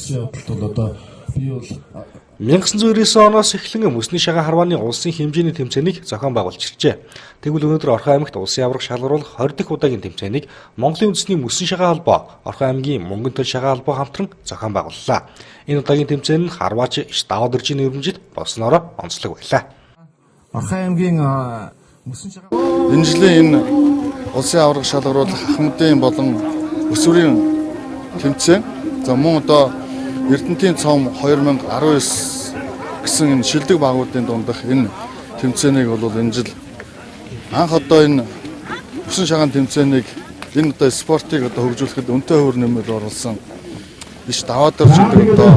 гэсэн бодолд бол одоо би бол 1999 оноос эхлэн мөсний шагаан харвааны улсын хэмжээний тэмцээнийг зохион байгуулж иржээ. Тэгвэл өнөөдөр Орхон аймагт улсын аварга шалгаруулах 20 дахь удаагийн тэмцээнийг Монголын үндэсний мөсний шагаан холбоо, Орхон аймгийн Мөнгөн төл шагаан холбоо хамтран зохион байгууллаа. Энэ удаагийн тэмцээн нь Харваач Даваад Дөржийн өргөмжид болсноороо онцлог байлаа. Орхон аймгийн мөсний шагаан энэ жилийн энэ улсын аварга шалгаруулах ахмадын болон өсвөрийн тэмцээн за мөн одоо Эрдэнэтийн цом 2019 гэсэн энэ шилдэг багуудын дундах энэ тэмцээнийг бол энэ жил анх одоо энэ мөсөн шагаан тэмцээнийг энэ одоо спортыг одоо хөгжүүлэхэд өнтэй хөр нэмэлт оруулсан биш Даваад Дөрж гэдэг одоо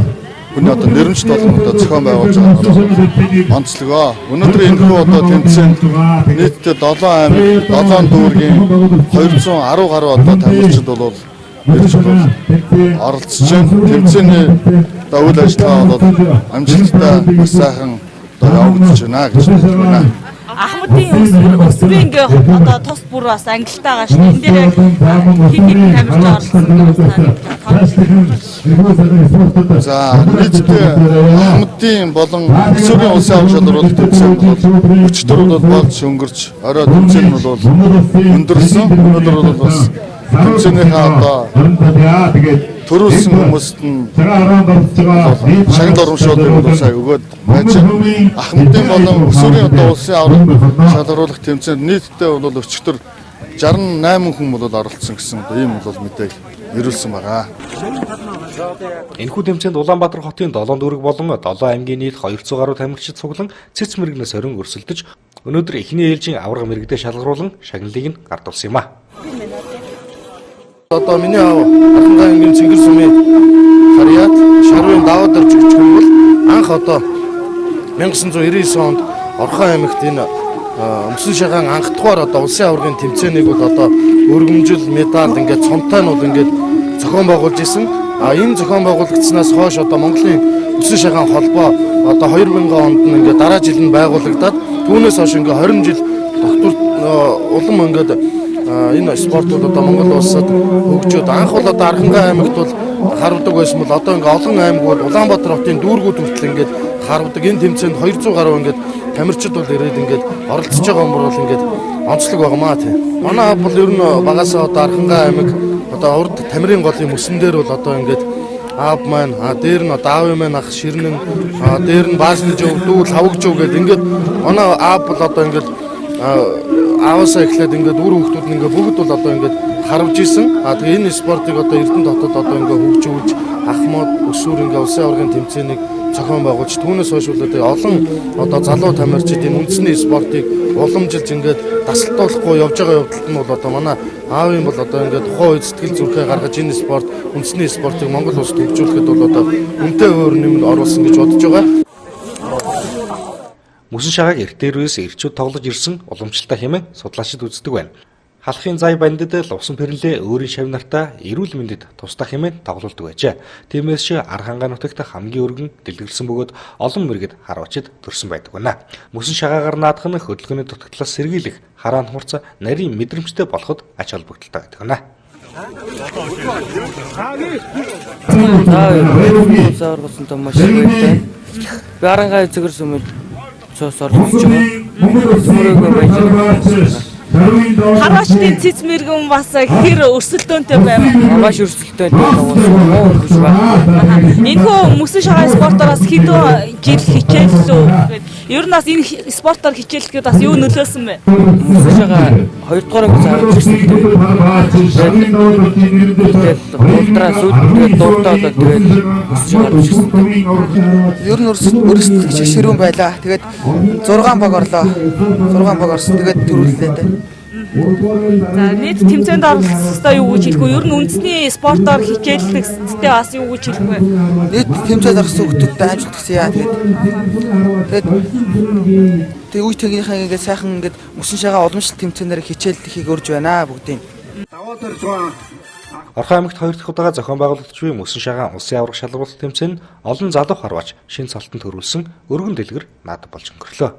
хүний одоо нэрмжт болон одоо зохион байгуулж байгаа онцлогоо. Өнөөдөр энэ хүү одоо тэмцээнд нийтдээ 7 аймаг 7 дүүргийн 210 гаруй одоо тамирчид бол оролцож байна. Тэмцээний үйл ажиллагаа бол амжилттай бас сайхан одоо явагдаж байна гэж байна. Ахмадын өсвөрийн одоо тус бүр бас ангилтайгаа шүү. Энэ дээр яг хин тамирч оролцсон. За нийтдээ Ахмадын болон өсвөрийн улсын аварга шалгаруулах тэмцээн бол өчтөр бол болж өнгөрч орой тэмцээн нь бол өндөрлсөн. Өнөөдөр бол бас тэмцээнийхээ одоо төрүүлсэн хүмүүст нь шагнал урамшуулгыг бол сая өгөөд байж Ахмадын болон өсвөрийн одоо улсын аварга шалгаруулах тэмцээнд нийтдээ бол өчтөр 68 хүн бол оролцсон гэсэн ийм бол мэдээг ирүүлсэн байгаа. Энэхүү тэмцээнд Улаанбаатар хотын 7 дүүрэг болон 7 аймгийн нийт 200 гаруй тамирчид цуглан цэц мэрэгнээс орин өрсөлдөж өнөөдөр эхний ээлжийн аварга мэрэгдээ шалгаруулан шагналыг нь гардуулсан юм а. Одоо миний Архангай аймгийн Цэнгэр сумын Харьяат Шарвын Даваад Дөрж гэх хүн бол анх одоо 1999 онд Орхон аймагт энэ мөсөн шагаан анх дахь одоо улсын аваргын тэмцээнийг бол одоо өргөмжил медаль ингээд цомтой нь бол ингээд зохион байгуулж исэн. Энэ зохион байгуулагдсанаас хойш одоо Монголын мөсөн шагаан холбоо одоо 2000 онд нь ингээд дараа жил нь байгуулагдаад түүнээс хойш ингээд 20 жил доктор улам ингээд энэ спортууд одоо Монгол улсад хөгжөөд анх бол одоо Архангай аймагт бол харвдаг байсан бол одоо ингээ олон аймагуд Улаанбаатар хотын дүүргүүд хүртэл ингээд харвдаг. Энэ тэмцээнд 200 гаруй ингээд тамирчид бол ирээд ингээд оролцож байгаа юм бол ингээд онцлог байгаамаа тийм. Манай бол ер нь багасаа одоо Архангай аймаг одоо урд тамирын голын мөсөн дээр бол одоо ингээд аав маань дээр нь одоо аав маань ах ширнэн дээр нь баасны жив дүүл хавгжив гэдэг ингээд манай аав бол одоо ингээд аавсаа эхлээд ингээд үр хүүхдүүд нь ингээд бүгд бол одоо ингээд харвж исэн. Тэгээ энэ спортыг одоо Эрдэнэ дотоод одоо ингээд хөгжүүлж Ахмад өсвөр ингээд улсын аваргын тэмцээнийг зохион байгуулж түүнээс хойш олон одоо залуу тамирчид энэ үндэсний спортыг уламжилж ингээд тасалдуулахгүй явж байгаа явдалт нь бол одоо манай аавын бол одоо ингээд тухайн үед сэтгэл зүрхээ гаргаж энэ спорт үндэсний спортыг Монгол улсад хөгжүүлэхэд бол одоо үнэтэй өөр нэмэнд оруулсан гэж бодож байгаа. Мөсөн шагааг эрт дээрээс эрчүүд тоглож ирсэн уламжлалтай хэмээн судлаачид үздэг байна. Халахын зай бандид лувсан пэрлээ өөрийн шавь нартаа эрүүл мэндэд тусдах хэмээн тоглолдог байжээ. Тиймээс ч Архангай нутагт хамгийн өргөн дэлгэрсэн бөгөөд олон мэрэгд харвачид төрсэн байдаг байна. Мөсөн шагаагаар наадах нь хөдөлгөөний дутагдлаас сэргийлэх, хараан хурц нарийн мэдрэмжтэй болоход ач холбогдолтой байдаг байна. Архангай Цэнгэр сумын цус оролцож байгаа. Харвачдын цэц мэрэгэн бас хэр өрсөлдөөнтэй байна. Маш өрсөлдөөнтэй байна. Энэхүү мөсөн шагаан спортоос хэдэн жил хичээллүү. Ер нь бас энэ спортоор хичээллэхэд бас юу нөлөөсөн бэ? Мөсөн шагаан 2 дугаар ангиас харж ирсэн. Ултраа сүлдээ дуртаад тэгээд ер нь өрсөлдөгч ширүүн байлаа. Тэгээд 6 баг орлоо. 6 баг орсон. Тэгээд төрүүллээ. За нийт тэмцээнд оролцохтой юу гэж хэлэх вэ? Ер нь үндэсний спортоор хичээллэхдээ бас юу гэж хэлэх вэ? Нийт тэмцээнд орсон хүмүүстээ амжилт хүсье яа. Тэгээд үе техникийн ингээд сайхан ингээд мөсөн шагаан уламжлалт тэмцээнээр хичээллэхийг урьж байна бүгдийн. Орхон аймагт 2 дахь удаага зохион байгуулагдж буй мөсөн шагаан улсын аварга шалгаруулалт тэмцээн олон залуу харваач шинэ цолтон төрүүлсэн өргөн дэлгэр наадам болж өнгөрлөө.